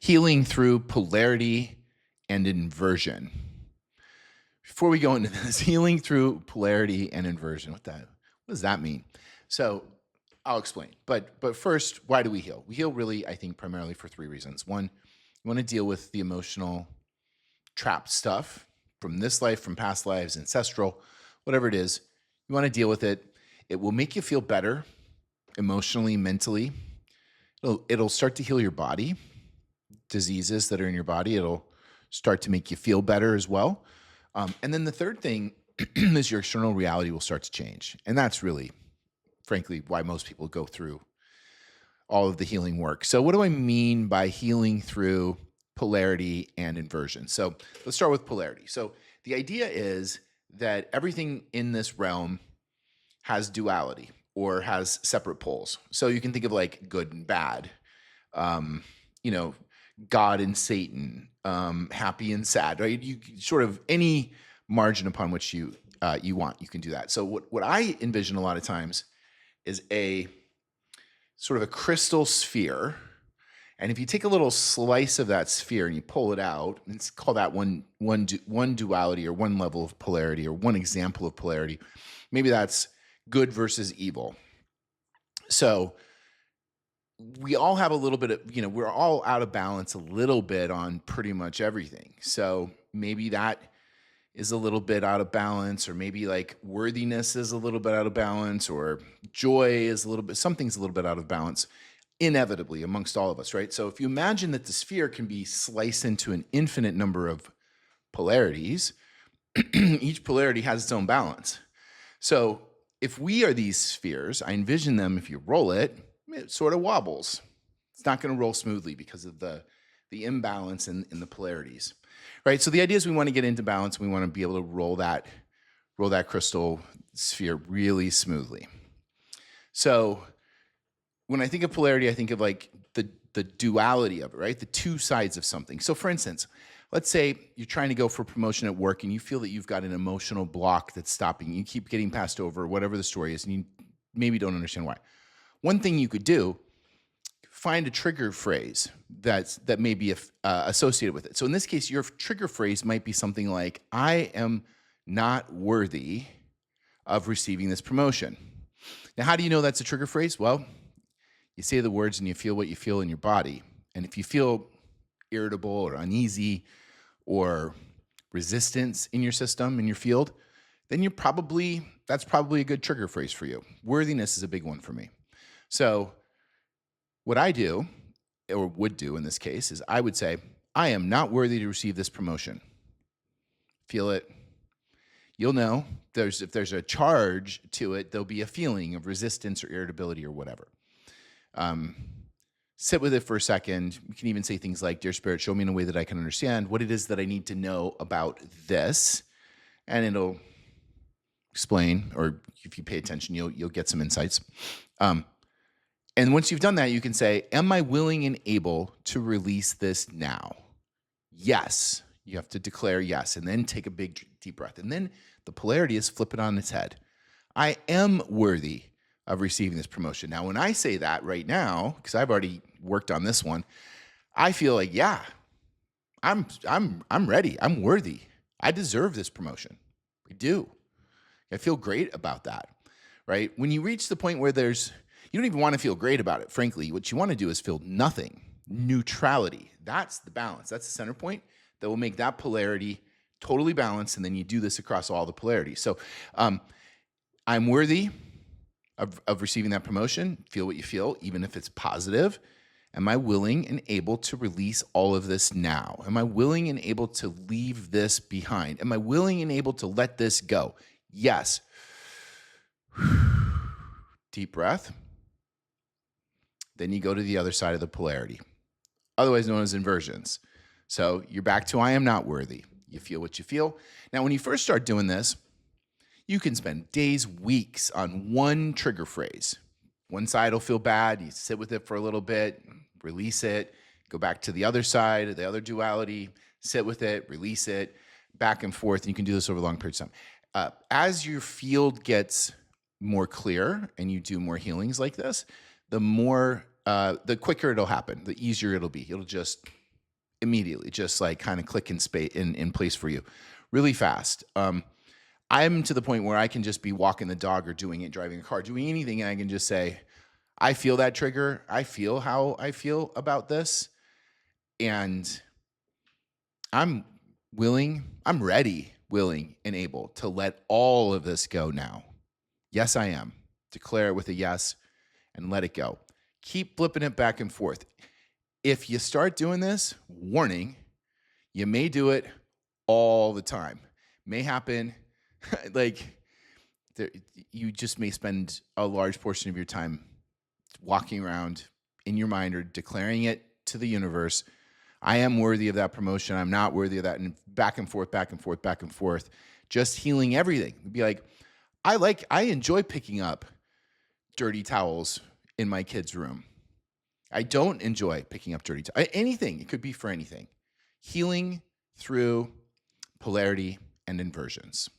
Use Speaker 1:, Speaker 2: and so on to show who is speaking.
Speaker 1: healing through polarity and inversion. Before we go into this, healing through polarity and inversion, what does that mean? So I'll explain. But first, why do we heal? We heal really, I think, primarily for three reasons. One, you want to deal with the emotional trapped stuff from this life, from past lives, ancestral, whatever it is. You want to deal with it. It will make you feel better emotionally, mentally. It'll start to heal your body, diseases that are in your body. It'll start to make you feel better as well. And then the third thing is your external reality will start to change. And that's really, frankly, why most people go through all of the healing work. So what do I mean by healing through polarity and inversion? So let's start with polarity. So the idea is that everything in this realm has duality or has separate poles. So you can think of like good and bad, God and Satan, happy and sad, right? You sort of any margin upon which you want, you can do that. So what I envision a lot of times is a sort of a crystal sphere. And if you take a little slice of that sphere and you pull it out, and call that one duality or one level of polarity or one example of polarity, maybe that's good versus evil. So we all have a little bit of, we're all out of balance a little bit on pretty much everything. So maybe that is a little bit out of balance, or maybe like worthiness is a little bit out of balance, or joy is something's a little bit out of balance, inevitably amongst all of us, right? So if you imagine that the sphere can be sliced into an infinite number of polarities, each polarity has its own balance. So if we are these spheres, I envision them, if you roll it sort of wobbles. It's not going to roll smoothly because of the imbalance in the polarities, right? So the idea is we want to get into balance. We want to be able to roll that crystal sphere really smoothly. So when I think of polarity, I think of like the duality of it, right? The two sides of something. So for instance, let's say you're trying to go for promotion at work and you feel that you've got an emotional block that's stopping you. You keep getting passed over, whatever the story is, and you maybe don't understand why. One thing you could do, find a trigger phrase that may be associated with it. So in this case, your trigger phrase might be something like, I am not worthy of receiving this promotion. Now, how do you know that's a trigger phrase? Well, you say the words and you feel what you feel in your body. And if you feel irritable or uneasy or resistance in your system, in your field, then that's probably a good trigger phrase for you. Worthiness is a big one for me. So what I do, or would do in this case, is I would say, I am not worthy to receive this promotion. Feel it. You'll know if there's a charge to it, there'll be a feeling of resistance or irritability or whatever. Sit with it for a second. You can even say things like, Dear Spirit, show me in a way that I can understand what it is that I need to know about this. And it'll explain, or if you pay attention, you'll get some insights. And once you've done that, you can say, am I willing and able to release this now? Yes. You have to declare yes, and then take a big, deep breath. And then the polarity is flip it on its head. I am worthy of receiving this promotion. Now, when I say that right now, because I've already worked on this one, I feel like, yeah, I'm ready. I'm worthy. I deserve this promotion. I do. I feel great about that, right? When you reach the point where you don't even want to feel great about it, frankly. What you want to do is feel nothing, neutrality. That's the balance. That's the center point that will make that polarity totally balanced, and then you do this across all the polarities. So I'm worthy of receiving that promotion. Feel what you feel, even if it's positive. Am I willing and able to release all of this now? Am I willing and able to leave this behind? Am I willing and able to let this go? Yes. Deep breath. Then you go to the other side of the polarity, otherwise known as inversions. So you're back to I am not worthy. You feel what you feel. Now, when you first start doing this, you can spend days, weeks on one trigger phrase. One side will feel bad. You sit with it for a little bit, release it, go back to the other side, the other duality, sit with it, release it, back and forth. And you can do this over long periods of time. As your field gets more clear and you do more healings like this, the quicker it'll happen, the easier it'll be. It'll just immediately, just like kind of click in place for you really fast. I'm to the point where I can just be walking the dog or driving a car, doing anything, and I can just say, I feel that trigger. I feel how I feel about this. And I'm I'm ready, willing, and able to let all of this go now. Yes, I am. Declare it with a yes and let it go. Keep flipping it back and forth. If you start doing this, warning, you may do it all the time. May happen like there, you just may spend a large portion of your time walking around in your mind or declaring it to the universe. I am worthy of that promotion. I'm not worthy of that. And back and forth, back and forth, back and forth, just healing everything. Be like, I enjoy picking up dirty towels in my kid's room. I don't enjoy picking up dirty towels. Anything. It could be for anything. Healing through polarity and inversions.